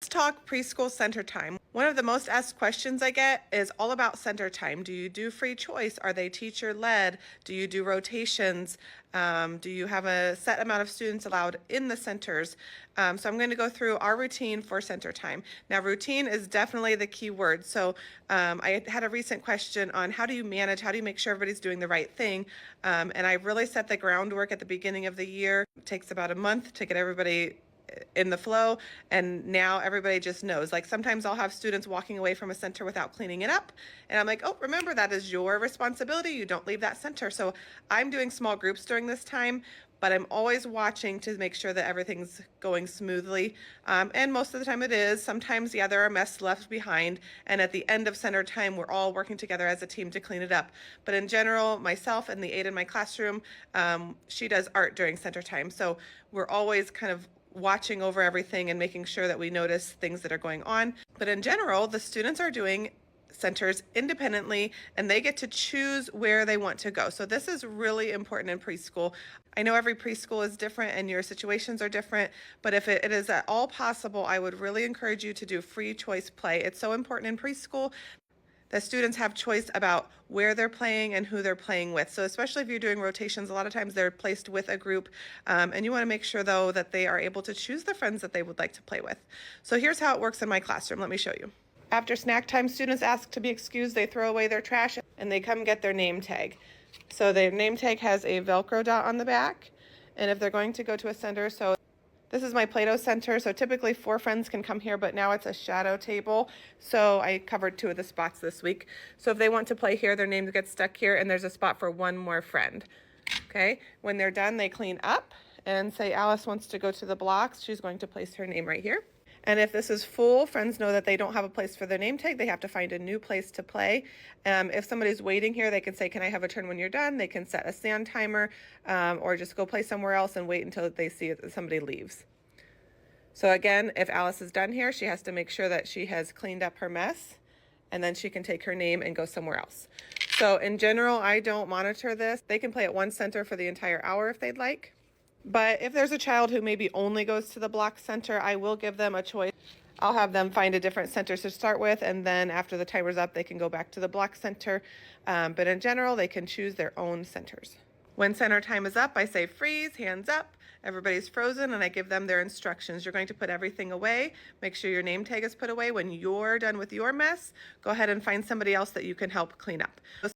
Let's talk preschool center time. One of the most asked questions I get is all about center time. Do you do free choice? Are they teacher led? Do you do rotations? Do you have a set amount of students allowed in the centers? So I'm going to go through our routine for center time. Now, routine is definitely the key word. So I had a recent question on how do you manage, how do you make sure everybody's doing the right thing? And I really set the groundwork at the beginning of the year. It takes about a month to get everybody in the flow, and now everybody just knows. Like sometimes I'll have students walking away from a center without cleaning it up, and I'm like, oh, remember, that is your responsibility. You don't leave that center. So I'm doing small groups during this time, but I'm always watching to make sure that everything's going smoothly. And most of the time it is. Sometimes, yeah, there are mess left behind. And at the end of center time, we're all working together as a team to clean it up. But in general, myself and the aide in my classroom, she does art during center time. So we're always kind of watching over everything and making sure that we notice things that are going on. But in general, the students are doing centers independently, and they get to choose where they want to go. So this is really important in preschool. I know every preschool is different and your situations are different, but if it is at all possible, I would really encourage you to do free choice play. It's so important in preschool that students have choice about where they're playing and who they're playing with. So especially if you're doing rotations, a lot of times they're placed with a group, and you want to make sure though that they are able to choose the friends that they would like to play with. So here's how it works in my classroom. Let me show you. After snack time, students ask to be excused. They throw away their trash and they come get their name tag. So their name tag has a Velcro dot on the back. And if they're going to go to a center, so this is my Play-Doh Center, so typically 4 friends can come here, but now it's a shadow table. So I covered 2 of the spots this week. So if they want to play here, their name gets stuck here, and there's a spot for 1 more friend. Okay, when they're done, they clean up and say Alice wants to go to the blocks. She's going to place her name right here. And if this is full, friends know that they don't have a place for their name tag. They have to find a new place to play. If somebody's waiting here, they can say, can I have a turn when you're done? They can set a stand timer, or just go play somewhere else and wait until they see that somebody leaves. So again, if Alice is done here, she has to make sure that she has cleaned up her mess, and then she can take her name and go somewhere else. So in general, I don't monitor this. They can play at one center for the entire hour if they'd like. But if there's a child who maybe only goes to the block center, I will give them a choice. I'll have them find a different center to start with, and then after the timer's up, they can go back to the block center. But in general, they can choose their own centers. When center time is up, I say freeze, hands up, everybody's frozen, and I give them their instructions. You're going to put everything away. Make sure your name tag is put away. When you're done with your mess, go ahead and find somebody else that you can help clean up.